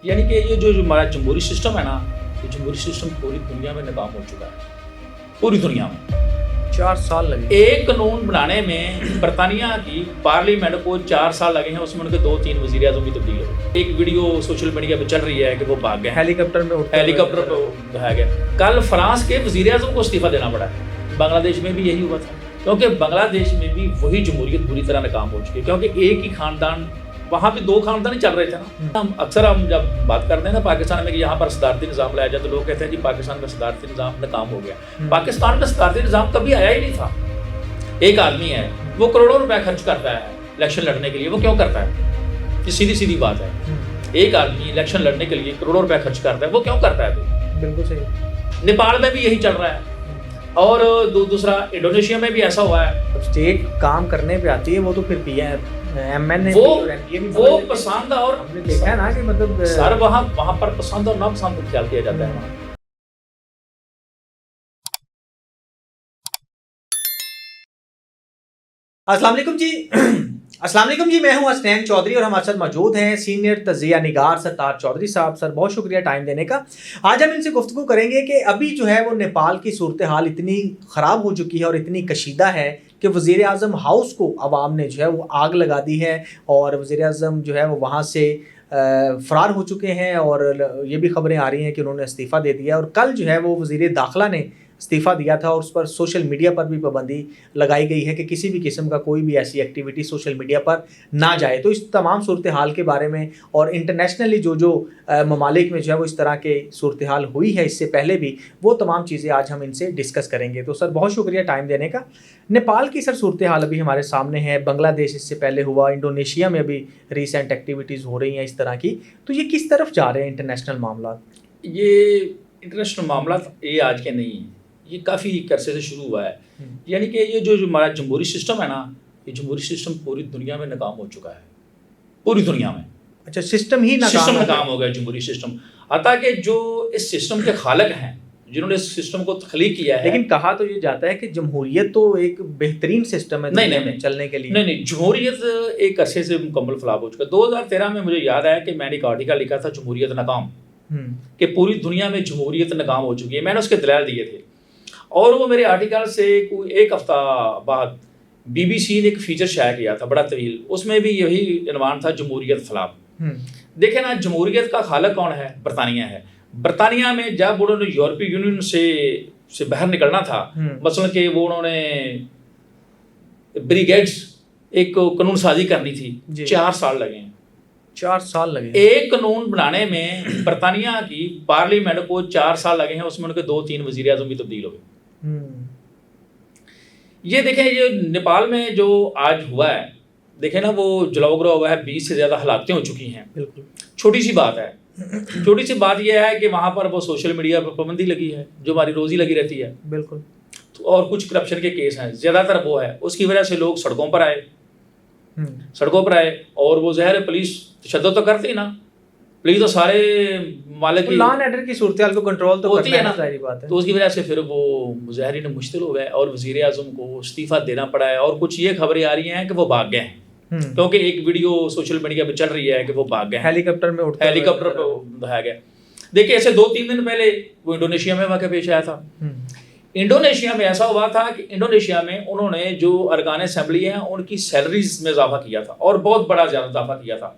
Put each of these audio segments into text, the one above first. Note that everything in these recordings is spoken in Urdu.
یعنی کہ یہ جو ہمارا جمہوری سسٹم ہے نا، یہ جمہوری سسٹم پوری دنیا میں ناکام ہو چکا ہے، پوری دنیا میں 4 سال لگے ایک قانون بنانے میں۔ برطانیہ کی پارلیمنٹ کو 4 سال لگے ہیں، اس میں ان کے 2-3 وزیر اعظم کی تبدیل ہو گئی۔ ایک ویڈیو سوشل میڈیا پہ چل رہی ہے کہ وہ بھاگ گئے، ہیلی کاپٹر میں ہیلی کاپٹر پہ بھاگ گئے۔ کل فرانس کے وزیر اعظم کو استعفیٰ دینا پڑا ہے۔ بنگلہ دیش میں بھی یہی ہوا تھا، کیونکہ بنگلہ دیش میں بھی وہی جمہوریت پوری طرح ناکام ہو چکی ہے، کیونکہ ایک ہی خاندان، وہاں بھی 2 خاندان ہی چل رہے تھے نا۔ ہم جب بات کرتے ہیں نا پاکستان میں کہ یہاں پر صدارتی نظام لایا جائے تو لوگ کہتے ہیں جی پاکستان کا صدارتی نظام ناکام ہو گیا۔ پاکستان کا صدارتی نظام کبھی آیا ہی نہیں تھا۔ ایک آدمی ہے، وہ کروڑوں روپے خرچ کرتا ہے الیکشن لڑنے کے لیے، وہ کیوں کرتا ہے؟ یہ سیدھی بات ہے۔ ایک آدمی الیکشن لڑنے کے لیے کروڑوں روپے خرچ کرتا ہے، وہ کیوں کرتا ہے؟ بالکل صحیح۔ نیپال میں بھی یہی چل رہا ہے، اور دوسرا انڈونیشیا میں بھی ایسا ہوا ہے۔ اسٹیٹ کام کرنے پہ آتی ہے، وہ تو پھر پی ایم این وہ پسند اور ہم نے دیکھا ہے نا کہ مطلب سر وہاں پر پسند اور ناپسند کا خیال کیا جاتا ہے۔ السلام علیکم جی، میں ہوں حسنین چودھری اور ہمارے ساتھ موجود ہیں سینئر تجزیہ نگار ستار چودھری صاحب۔ سر بہت شکریہ ٹائم دینے کا۔ آج ہم ان سے گفتگو کریں گے کہ ابھی جو ہے وہ نیپال کی صورتحال اتنی خراب ہو چکی ہے اور اتنی کشیدہ ہے کہ وزیر اعظم ہاؤس کو عوام نے جو ہے وہ آگ لگا دی ہے، اور وزیر اعظم جو ہے وہ وہاں سے فرار ہو چکے ہیں، اور یہ بھی خبریں آ رہی ہیں کہ انہوں نے استعفیٰ دے دیا، اور کل جو ہے وہ وزیر داخلہ نے استعفیٰ دیا تھا، اور اس پر سوشل میڈیا پر بھی پابندی لگائی گئی ہے کہ کسی بھی قسم کا کوئی بھی ایسی ایکٹیویٹی سوشل میڈیا پر نہ جائے۔ تو اس تمام صورتحال کے بارے میں اور انٹرنیشنلی جو ممالک میں جو ہے وہ اس طرح کے صورتحال ہوئی ہے اس سے پہلے بھی، وہ تمام چیزیں آج ہم ان سے ڈسکس کریں گے۔ تو سر بہت شکریہ ٹائم دینے کا۔ نیپال کی سر صورتحال ابھی ہمارے سامنے ہے، بنگلہ دیش اس سے پہلے ہوا، انڈونیشیا میں ابھی ریسنٹ ایکٹیویٹیز ہو رہی ہیں اس طرح کی، تو یہ کس طرف جا رہے ہیں انٹرنیشنل معاملات؟ یہ انٹرنیشنل معاملات یہ آج کے نہیں ہیں، یہ کافی عرصے سے شروع ہوا ہے۔ یعنی کہ یہ جو ہمارا جمہوری سسٹم ہے نا، یہ جمہوری سسٹم پوری دنیا میں ناکام ہو چکا ہے، پوری دنیا میں۔ اچھا، سسٹم ہی ناکام ہو گیا جمہوری سسٹم، حتیٰ کہ جو اس سسٹم کے خالق ہیں، جنہوں نے اس سسٹم کو تخلیق کیا ہے۔ لیکن کہا تو یہ جاتا ہے کہ جمہوریت تو ایک بہترین سسٹم ہے نہیں چلنے کے لیے۔ نہیں، جمہوریت ایک عرصے سے مکمل فلاپ ہو چکا ہے۔ 2013 میں مجھے یاد ہے کہ میں نے ایک آرٹیکل لکھا تھا جمہوریت ناکام، کہ پوری دنیا میں جمہوریت ناکام ہو چکی ہے۔ میں نے اس کے دلائل دیے تھے، اور وہ میرے آرٹیکل سے کوئی 1 ہفتہ بعد BBC نے ایک فیچر شائع کیا تھا بڑا طویل، اس میں بھی یہی عنوان تھا جمہوریت فلاپ۔ دیکھیں نا، جمہوریت کا خالق کون ہے؟ برطانیہ ہے۔ برطانیہ میں جب انہوں نے یورپی یونین سے باہر نکلنا تھا، مثلا کہ وہ انہوں نے بریگیڈز ایک قانون سازی کرنی تھی، 4 سال لگے ہیں۔ 4 سال لگے ایک قانون بنانے میں برطانیہ کی پارلیمنٹ کو 4 سال لگے ہیں، اس میں ان کے 2-3 وزیر اعظم کی تبدیل ہو گئی۔ یہ دیکھیں، یہ نیپال میں جو آج ہوا ہے، دیکھیں نا، وہ جلاؤ گرا ہوا ہے، 20 سے زیادہ ہلاکتیں ہو چکی ہیں۔ بالکل چھوٹی سی بات ہے، چھوٹی سی بات یہ ہے کہ وہاں پر وہ سوشل میڈیا پر پابندی لگی ہے، جو ہماری روزی لگی رہتی ہے۔ بالکل۔ اور کچھ کرپشن کے کیس ہیں، زیادہ تر وہ ہے، اس کی وجہ سے لوگ سڑکوں پر آئے، اور وہ ظاہر پولیس تشدد تو کرتی نا، پولیس تو سارے مالک کی لان آرڈر کی صورتحال کو کنٹرول تو ہوتی ہے نا، ظاہری بات ہے۔ تو اس کی وجہ سے پھر وہ مظاہرین مشتعل ہو گئے اور وزیر اعظم کو استعفیٰ دینا پڑا ہے، اور کچھ یہ خبریں آ رہی ہیں کہ وہ بھاگ گئے ہیں، کیونکہ ایک ویڈیو سوشل میڈیا پہ چل رہی ہے کہ وہ بھاگ گئے ہیں، ہیلی کاپٹر پہ بھاگ گئے۔ دیکھیں، ایسے 2-3 دن پہلے وہ انڈونیشیا میں واقعہ پیش آیا تھا۔ انڈونیشیا میں ایسا ہوا تھا کہ انڈونیشیا میں انہوں نے جو ارکان اسمبلی ہیں ان کی سیلریز میں اضافہ کیا تھا، اور بہت بڑا زیادہ اضافہ کیا تھا،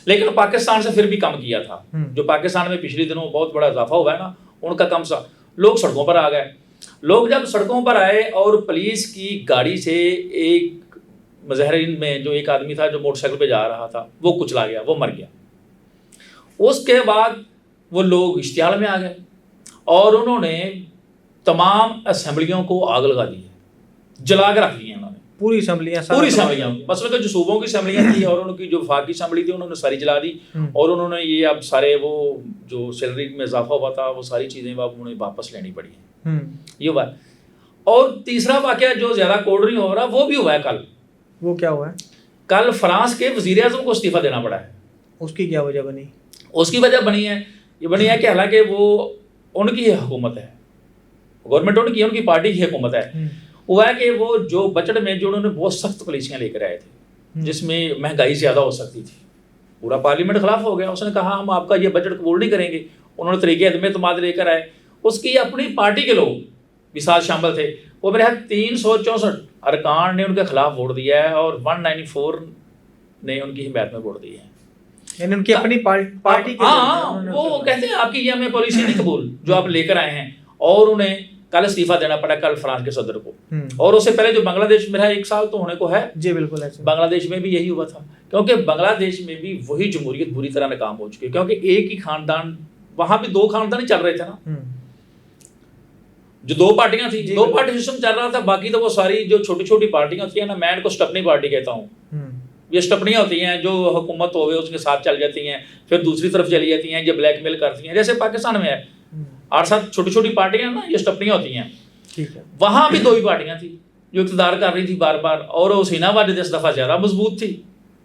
لیکن پاکستان سے پھر بھی کم کیا تھا۔ جو پاکستان میں پچھلے دنوں بہت بڑا اضافہ ہوا ہے نا، ان کا کم سا، لوگ سڑکوں پر آ گئے۔ لوگ جب سڑکوں پر آئے اور پولیس کی گاڑی سے ایک مظاہرین میں جو ایک آدمی تھا جو موٹر سائیکل پہ جا رہا تھا، وہ کچلا گیا، وہ مر گیا۔ اس کے بعد وہ لوگ اشتعال میں آ گئے، اور انہوں نے تمام اسمبلیوں کو آگ لگا دی ہے، جلا کے رکھ دی ہیں انہوں نے پوری اسمبلیاں، مثلا کہ جو صوبوں کی اسمبلیاں تھیں اور ان کی جو وفاقی اسمبلی تھی، انہوں نے ساری جلا دی، اور انہوں نے یہ اب سارے وہ جو سیلری میں اضافہ ہوا تھا وہ ساری چیزیں اب انہیں واپس لینی پڑی ہیں، یہ ہوا ہے۔ اور تیسرا واقعہ جو زیادہ کوڈ نہیں ہو رہا، وہ بھی ہوا ہے کل۔ وہ کیا ہوا ہے؟ کل فرانس کے وزیر اعظم کو استعفیٰ دینا پڑا ہے۔ اس کی کیا وجہ بنی؟ اس کی وجہ بنی ہے، یہ بنی ہے کہ حالانکہ وہ ان کی حکومت ہے، گورنمنٹ ان کی پارٹی کی حکومت ہے، وہ ہے کہ وہ جو بجٹ میں جو انہوں نے بہت سخت پالیسیاں لے کر آئے تھے، جس میں مہنگائی زیادہ ہو سکتی تھی، پورا پارلیمنٹ خلاف ہو گیا. اس نے کہا ہم آپ کا یہ بجٹ قبول نہیں کریں گے. انہوں نے طریقے عدم اعتماد لے کر آئے. اس کی اپنی پارٹی کے لوگ بھی ساتھ شامل تھے. وہ میرے خیال 364 ارکان نے ان کے خلاف ووٹ دیا ہے اور 194 نے ان کی حمایت میں ووٹ دی ہے. یعنی ان کی اپنی پارٹی کے وہ کہتے ہیں آپ کی یہ ہمیں پالیسی نہیں قبول جو آپ لے کر آئے ہیں. اور انہیں کل استعفیٰ دینا پڑا کل فرانس کے صدر کو. اور اس سے پہلے جو بنگلہ دیش میرا 1 سال تو ہونے کو ہے. جی بالکل ایسے بنگلہ دیش میں بھی یہی ہوا تھا کیونکہ بنگلہ دیش میں بھی وہی جمہوریت بری طرح ناکام ہو چکی ہے کیونکہ ایک ہی خاندان, وہاں بھی 2 خاندان ہی چل رہے تھے نا. جو 2 پارٹیاں تھیں, 2 پارٹی سسٹم چل رہا تھا. باقی تو وہ ساری جو چھوٹی چھوٹی پارٹیاں ہوتی ہیں نا, میں ان کو سٹپنی پارٹی کہتا ہوں. یہ سٹپنیاں ہوتی ہیں جو حکومت ہوئے اس کے ساتھ چل جاتی ہیں پھر دوسری طرف چلی جاتی ہیں, یہ بلیک میل کرتی ہیں. جیسے پاکستان میں ہے 8-7 چھوٹی چھوٹی پارٹیاں نا, یہ سٹپنیاں ہوتی ہیں. وہاں بھی 2 ہی پارٹیاں تھیں جو اقتدار کر رہی تھی بار بار. اور حسینہ واجد اس دفعہ زیادہ مضبوط تھی.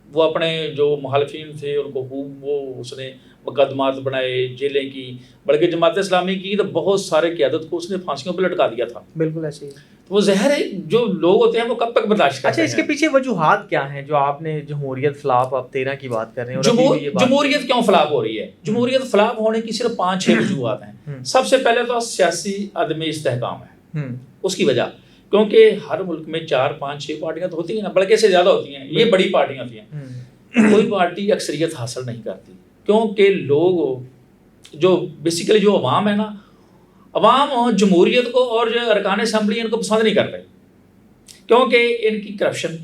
وہ اپنے جو مخالفین تھے ان کو خوب وہ اس نے مقدمات بنائے, جیلیں کی. بلکہ جماعت اسلامی کی تو بہت سارے قیادت کو اس نے پھانسیوں پہ لٹکا دیا تھا. بالکل ایسے ہی. وہ زہر ہے جو لوگ ہوتے ہیں وہ کب تک برداشت کرتے ہیں. اچھا, اس کے پیچھے وجوہات کیا ہیں جو آپ نے جمہوریت فلاپ اب 13 کی بات کر رہے ہیں؟ جمہوریت کیوں فلاپ ہو رہی ہے؟ جمہوریت فلاپ ہونے کی صرف 5-6 وجوہات ہیں. سب سے پہلے تو سیاسی عدم استحکام ہے. اس کی وجہ کیونکہ ہر ملک میں 4-5-6 پارٹیاں تو ہوتی ہیں نا, بلکہ سے زیادہ ہوتی ہیں. یہ بڑی پارٹیاں ہوتی ہیں. کوئی پارٹی اکثریت حاصل نہیں کرتی کیونکہ لوگ جو بیسیکلی جو عوام ہے نا, عوام جمہوریت کو اور جو ارکان اسمبلی ان کو پسند نہیں کرتے کیونکہ ان کی کرپشن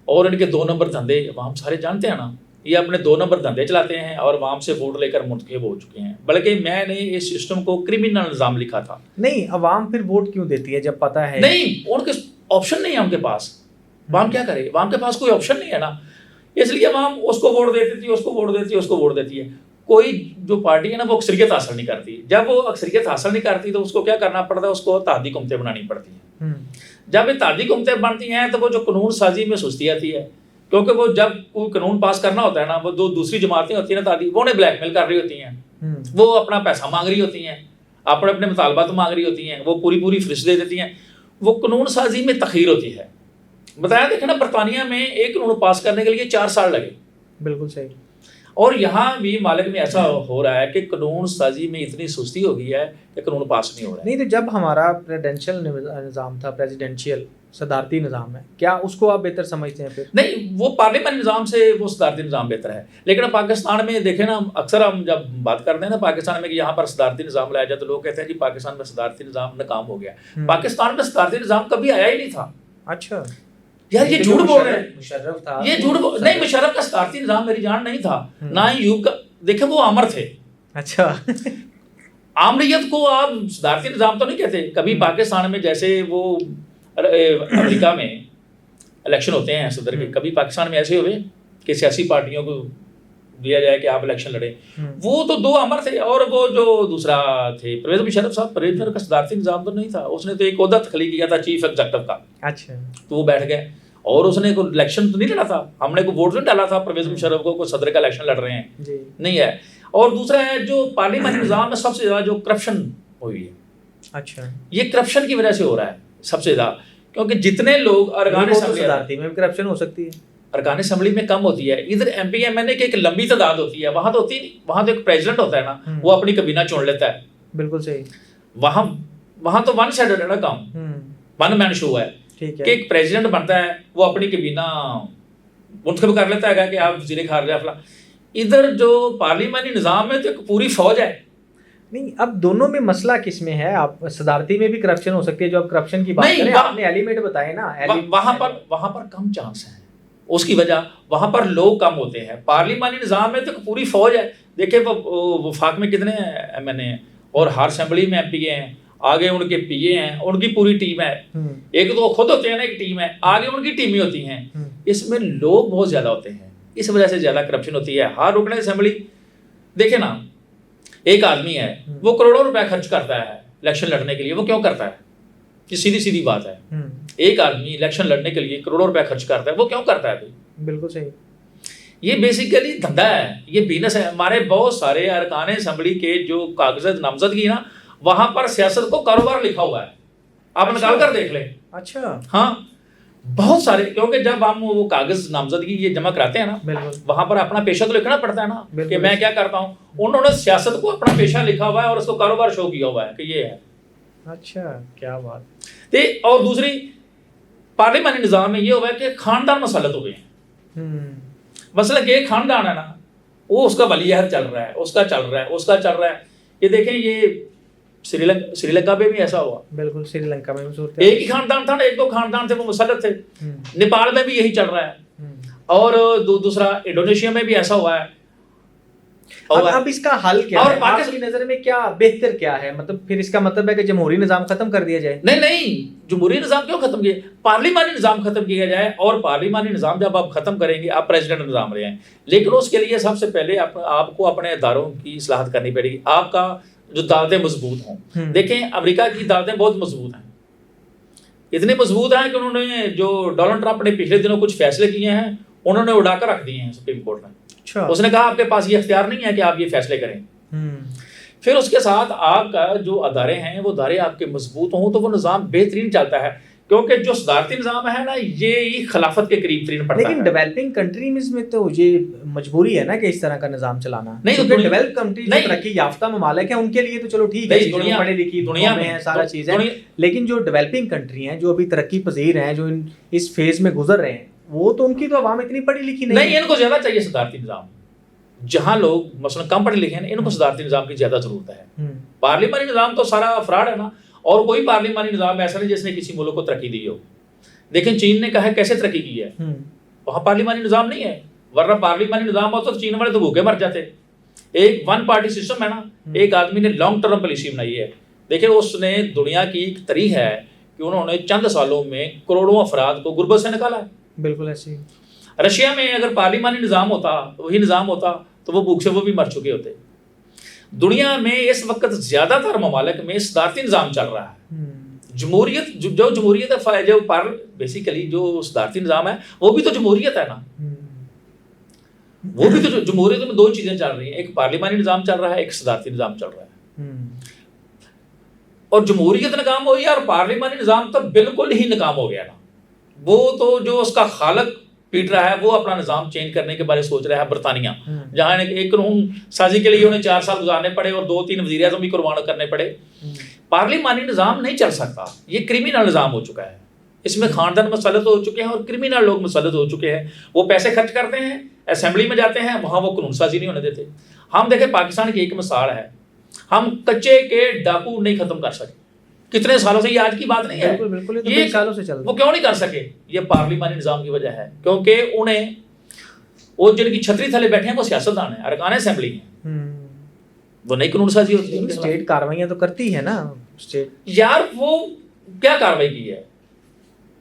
اور ان کے 2 نمبر دھندے عوام سارے جانتے ہیں نا. یہ اپنے 2 نمبر دھندے چلاتے ہیں اور عوام سے ووٹ لے کر منتخب ہو چکے ہیں. بلکہ میں نے اس سسٹم کو کرمنل نظام لکھا تھا. نہیں, عوام پھر ووٹ کیوں دیتی ہے جب پتہ ہے؟ نہیں, ان کے آپشن نہیں ہے ان کے پاس. عوام کیا کرے؟ عوام کے پاس کوئی آپشن نہیں ہے نا, اس لیے عوام اس کو ووٹ دیتی تھی, اس کو ووٹ دیتی ہے, اس کو ووٹ دیتی ہے. کوئی جو پارٹی ہے نا وہ اکثریت حاصل نہیں کرتی. جب وہ اکثریت حاصل نہیں کرتی تو اس کو کیا کرنا پڑتا ہے؟ اس کو اتحادی حکومتیں بنانی پڑتی ہیں. جب اتحادی حکومتیں بنتی ہیں تو وہ جو قانون سازی میں سستی آتی ہے کیونکہ وہ جب کوئی قانون پاس کرنا ہوتا ہے نا, وہ دوسری جماعتیں ہوتی ہیں نا اتحادی, وہ انہیں بلیک میل کر رہی ہوتی ہیں, وہ اپنا پیسہ مانگ رہی ہوتی ہیں, اپنے مطالبات مانگ رہی ہوتی ہیں, وہ پوری فہرست دے دیتی ہیں. وہ قانون سازی میں تاخیر ہوتی ہے. بتایا دیکھیں نا, برطانیہ میں ایک قانون پاس کرنے کے لیے 4 سال لگے. بالکل صحیح. اور یہاں بھی مالک میں ایسا ہو رہا ہے کہ قانون سازی میں اتنی سستی ہو گئی ہے کہ قانون پاس نہیں ہو رہا ہے. نہیں تو جب ہمارا پریزیڈینشیل نظام تھا, پریزیڈینشیل صدارتی نظام ہے, کیا اس کو آپ بہتر سمجھتے ہیں پھر؟ نہیں, وہ پارلیمنٹ نظام سے وہ صدارتی نظام بہتر ہے. لیکن پاکستان میں دیکھیں نا, اکثر ہم جب بات کرتے ہیں نا پاکستان میں کہ یہاں پر صدارتی نظام لایا جائے تو لوگ کہتے ہیں کہ پاکستان میں صدارتی نظام ناکام ہو گیا. پاکستان میں صدارتی نظام کبھی آیا ہی نہیں تھا. اچھا یار یہ جھوٹ بول رہے ہیں. مشرف تھا, یہ جھوٹ نہیں, مشرف کا صدارتی نظام میری جان نہیں تھا, نہ ہی یوب کا. دیکھیں وہ آمر تھے. اچھا, آمریت کو آپ صدارتی نظام تو نہیں کہتے. کبھی پاکستان میں جیسے وہ امریکہ میں الیکشن ہوتے ہیں صدر کے, کبھی پاکستان میں ایسے ہوئے کہ سیاسی پارٹیوں کو دیا جائے کہ آپ الیکشن لڑیں. وہ تو 2 امر تھے. اور وہ جو دوسرا تھے پرویز مشرف صاحب, پرویز مشرف کا صدارتی نظام تو نہیں تھا. اس نے تو ایک عہدہ تخلیق کیا تھا چیف ایگزیکٹو کا. اچھا, تو وہ بیٹھ گئے اور اس نے کوئی الیکشن تو نہیں لڑا تھا. ہم نے کوئی ووٹ نہیں ڈالا تھا پرویز مشرف کو کوئی صدر کا الیکشن لڑ رہے ہیں, نہیں ہے. اور دوسرا ہے جو پارلیمنٹ نظام میں سب سے زیادہ جو کرپشن ہوئی ہے. اچھا, یہ کرپشن کی وجہ سے ہو رہا ہے سب سے زیادہ, کیونکہ جتنے لوگ ارکان اسمبلی میں کرپشن ہو سکتی ہے, ارکان اسمبلی میں کم ہوتی ہے. ادھر ایم پی ایم این اے کی ایک لمبی تعداد ہوتی ہے, وہاں تو ہوتی نہیں. وہاں تو ایک پریزیڈنٹ ہوتا ہے نا, وہ اپنی کابینہ چن لیتا ہے. بالکل صحیح. وہاں تو 1 سائیڈڈ ہے نا کام, 1 مین شو ہے کہ ایک پریزیڈنٹ بنتا ہے, وہ اپنی کابینہ منتخب کر لیتا ہے کہ آپ وزیر خارجہ فلاں. ادھر جو پارلیمانی نظام ہے تو ایک پوری فوج ہے. نہیں, اب دونوں میں مسئلہ کس میں ہے؟ آپ صدارتی میں بھی کرپشن ہو سکتی ہے, جو آپ کرپشن کی بات کریں آپ نے ایلیمنٹ بتائے نا, وہاں پر کم چانس ہیں. اس کی وجہ وہاں پر لوگ کم ہوتے ہیں. پارلیمانی نظام میں تو ایک پوری فوج ہے. دیکھیں وفاق میں کتنے ایم این اے ہیں اور ہر اسمبلی میں ایم پی اے ہیں, آگے ان کے پی اے ہیں, ان کی پوری ٹیم ہے. ایک تو خود ہوتے ہیں نا, ایک ٹیم ہے, آگے ان کی ٹیمیں ہوتی ہیں. اس میں لوگ بہت زیادہ ہوتے ہیں, اس وجہ سے زیادہ کرپشن ہوتی ہے. ہر رکن اسمبلی دیکھیں نا, ایک آدمی ہے وہ کروڑوں روپے خرچ کرتا ہے الیکشن لڑنے کے لیے. وہ کیوں کرتا ہے؟ یہ سیدھی بات ہے. ایک آدمی الیکشن لڑنے کے لیے کروڑوں روپے خرچ کرتا ہے, وہ کیوں کرتا ہے؟ بالکل صحیح. یہ بیسیکلی دھندا ہے, یہ بزنس ہے. ہمارے بہت سارے ارکان اسمبلی کے جو کاغذات نامزدگی نا, وہاں پر سیاست کو کاروبار لکھا ہوا ہے, آپ نکال کر دیکھ لیں. اچھا, ہاں, بہت سارے، کیونکہ جب ہم وہ کاغذ نامزدگی یہ جمع کراتے ہیں نا، وہاں پر اپنا پیشہ تو لکھنا پڑتا ہے نا کہ میں کیا کرتا ہوں. انہوں نے سیاست کو اپنا پیشہ لکھا ہوا ہے اور اس کو کاروبار شو کیا ہوا ہے کہ یہ ہے. اچھا کیا بات. اور دوسری پارلیمانی نظام میں یہ ہوا ہے کہ خاندان مسلط ہو گئے ہیں. مثلا کہ ایک خاندان ہے نا، وہ اس کا ولی عہد چل رہا ہے، اس کا چل رہا ہے، اس کا چل رہا ہے. یہ دیکھیں یہ سری لنکا میں بھی ایسا ہوا. بالکل سری لنکا میں بھی ایک ہی خاندان تھا نا، ایک دو خاندان تھے وہ مسلط تھے. نیپال میں بھی یہی چل رہا ہے. اور دوسرا انڈونیشیا میں بھی ایسا ہوا ہے. اب اس کا حل کیا ہے آپ کی نظر میں؟ کیا بہتر کیا ہے؟ مطلب پھر اس کا مطلب ہے کہ جمہوری نظام ختم کر دیا جائے؟ نہیں، جمہوری نظام کیوں ختم کیا؟ پارلیمانی نظام ختم کیا جائے. اور پارلیمانی نظام جب آپ ختم کریں گے، آپ پریزیڈنٹ نظام رہے ہیں، لیکن اس کے لیے سب سے پہلے آپ کو اپنے اداروں کی اصلاحات کرنی پڑے گی. آپ کا جو عدالتیں مضبوط ہوں. دیکھیں امریکہ کی عدالتیں بہت مضبوط ہیں، اتنے مضبوط ہیں کہ انہوں نے جو ڈونلڈ ٹرمپ نے پچھلے دنوں کچھ فیصلے کیے ہیں انہوں نے اڑا کر رکھ دیے ہیں سپریم کورٹ نے. اس نے کہا آپ کے پاس یہ اختیار نہیں ہے کہ آپ یہ فیصلے کریں. پھر اس کے ساتھ آپ کا جو ادارے ہیں وہ ادارے آپ کے مضبوط ہوں تو وہ نظام بہترین چلتا ہے. کیونکہ جو صدارتی نظام ہے نا یہ خلافت کے قریب ترین پڑتا ہے. لیکن ڈیولپنگ کنٹریز میں تو یہ مجبوری ہے نا کہ اس طرح کا نظام چلانا. نہیں تو ڈیولپ کنٹریز جو ترقی یافتہ ممالک ہیں ان کے لیے تو چلو ٹھیک ہے، پڑھی لکھی دنیا میں ہے سارا چیز ہے. لیکن جو ڈیولپنگ کنٹری ہیں، جو ابھی ترقی پذیر ہیں، جو اس فیز میں گزر رہے ہیں، وہ تو ان کی تو عوام اتنی پڑھی لکھی نہیں. ان کو زیادہ چاہیے صدارتی نظام. جہاں لوگ مثلا کم پڑھے لکھے ہیں ان کو صدارتی نظام کی زیادہ ضرورت ہے. پارلیمانی نظام تو سارا فراڈ ہے نا. اور کوئی پارلیمانی نظام ایسا نہیں جس نے کسی ملک کو ترقی دی ہو. دیکھیں چین نے کہا ہے کیسے ترقی کی ہے، وہاں پارلیمانی نظام نہیں ہے. ورنہ پارلیمانی نظام ہوتا تو چین والے تو بھوکے مر جاتے. ایک ون پارٹی سسٹم ہے نا. ایک آدمی نے لانگ ٹرم پالیسی بنائی ہے. دیکھیں اس نے دنیا کی ایک تاریخ ہے کہ انہوں نے چند سالوں میں کروڑوں افراد کو غربت سے نکالا ہے. بالکل ایسے. رشیا میں اگر پارلیمانی نظام ہوتا، وہی نظام ہوتا تو وہ بھوک سے وہ بھی مر چکے ہوتے. دنیا میں اس وقت زیادہ تر ممالک میں صدارتی نظام چل رہا ہے. جمہوریت جو جمہوریت ہے جو بیسیکلی جو صدارتی نظام ہے وہ بھی تو جمہوریت ہے نا. وہ بھی تو جمہوریت میں دو چیزیں چل رہی ہیں، ایک پارلیمانی نظام چل رہا ہے، ایک صدارتی نظام چل رہا ہے. اور جمہوریت ناکام ہوئی اور پارلیمانی نظام تو بالکل ہی ناکام ہو گیا نا. وہ تو جو اس کا خالق پیٹ رہا ہے وہ اپنا نظام چینج کرنے کے بارے سوچ رہا ہے برطانیہ، جہاں ایک قانون سازی کے لیے انہیں 4 سال گزارنے پڑے اور 2-3 وزیر اعظم بھی قربان کرنے پڑے. پارلیمانی نظام نہیں چل سکتا، یہ کرمینل نظام ہو چکا ہے. اس میں خاندان مسلط ہو چکے ہیں اور کرمینل لوگ مسلط ہو چکے ہیں. وہ پیسے خرچ کرتے ہیں، اسمبلی میں جاتے ہیں، وہاں وہ قانون سازی نہیں ہونے دیتے. ہم دیکھیں پاکستان کی ایک مثال ہے، ہم کچے کے ڈاکو نہیں ختم کر سکے. کتنے سالوں سے، یہ آج کی بات نہیں ہے، یہ سالوں سے چل رہا. وہ کیوں نہیں کر سکے؟ یہ پارلیمانی نظام کی وجہ ہے. کیونکہ انہیں وہ جن کی چھتری تھلے بیٹھے ہیں وہ سیاستدان ہیں، ارکان اسمبلی ہیں، وہ نہیں قانون سازی ہوتی. اسٹیٹ کاروائیاں تو کرتی ہے نا اسٹیٹ. یار وہ کیا کاروائی کی ہے؟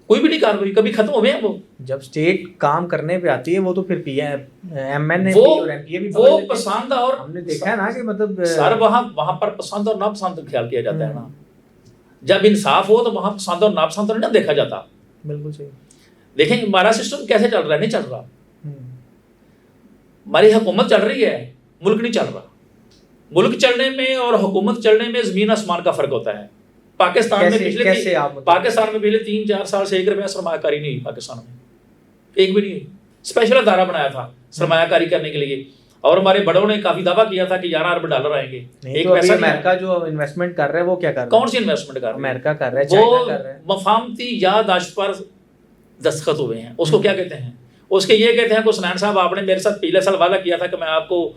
کوئی بھی نہیں کاروائی کبھی ختم ہوئے ہیں. وہ جب اسٹیٹ کام کرنے پہ آتی ہے وہ تو پھر پی ایم این اے وہ اور ایم پی اے بھی وہ پسند اور ہم نے دیکھا ہے نا کہ مطلب سر وہاں پر پسند اور ناپسند کا خیال کیا جاتا ہے نا. جب انصاف ہو تو وہاں پسند اور ناپسند نہیں نہ دیکھا جاتا. بالکل صحیح. دیکھیں ہمارا سسٹم کیسے چل رہا ہے، نہیں چل رہا. ہماری حکومت چل رہی ہے، ملک نہیں چل رہا. ملک چلنے میں اور حکومت چلنے میں زمین آسمان کا فرق ہوتا ہے. پاکستان میں پچھلے 3-4 سال سے 1 روپیہ سرمایہ کاری نہیں ہوئی. پاکستان میں ایک بھی نہیں ہوئی. اسپیشل ادارہ بنایا تھا سرمایہ کاری کرنے کے لیے اور ہمارے بڑوں نے کافی دعویٰ کیا تھا کہ 11 ارب ڈالر آئیں گے. ایک پیسہ امریکہ جو انویسٹمنٹ کر رہا ہے وہ کیا کر رہا ہے؟ کون سی انویسٹمنٹ کر رہا ہے؟ امریکہ کر رہا ہے، چائنا کر رہا ہے. مفاہمتی یادداشت پر دستخط ہوئے ہیں. اس کو کیا کہتے ہیں؟ اس کے یہ کہتے ہیں کہ سنان صاحب آپ نے میرے ساتھ پچھلے سال وعدہ کیا تھا کہ میں آپ کو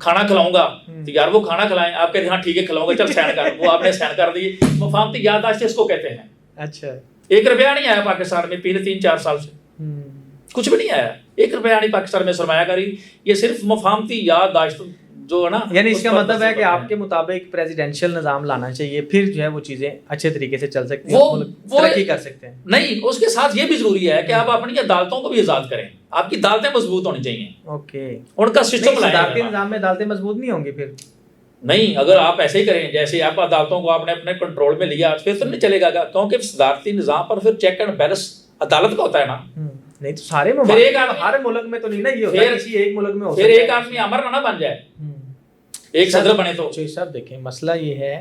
کھانا کھلاؤں گا، تو یار وہ کھانا کھلائیں. آپ کہتے ہیں ہاں ٹھیک ہے کھلاؤں گا، چل سائن کر. وہ آپ نے سائن کر دی. مفاہمتی یادداشت اس کو کہتے ہیں. اچھا 1 روپیہ نہیں آیا پاکستان میں پچھلے 3-4 سال سے، کچھ بھی نہیں آیا. 1 روپیہ نہیں پاکستان میں سرمایہ کاری. یہ صرف مفاہمتی یادداشت جو ہے نا، یعنی اس کا مطلب ہے کہ آپ کے مطابق پریزیڈینشیل نظام لانا چاہیے، پھر جو ہے وہ چیزیں اچھے طریقے سے چل سکتی ہیں، ترقی کر سکتے ہیں. نہیں، اس کے ساتھ یہ بھی ضروری ہے کہ آپ اپنی عدالتوں کو بھی آزاد کریں. آپ کی عدالتیں مضبوط ہونی چاہیے. اوکے. ان کا سسٹم صدارتی نظام میں عدالتیں مضبوط نہیں ہوں گی پھر. نہیں، اگر آپ ایسے ہی کریں جیسے آپ عدالتوں کو آپ نے اپنے کنٹرول میں لیا پھر تو نہیں چلے گا. کیونکہ صدارتی نظام پر پھر چیک اینڈ بیلنس عدالت کا ہوتا ہے نا. نہیں تو سارے ہر ملک میں تو نہیں نا یہ ہوتا، کسی ایک ملک میں ہوتا ہے. پھر ایک آدمی امر نہ بن جائے، ایک صدر بنے تو. صاحب دیکھیں مسئلہ یہ ہے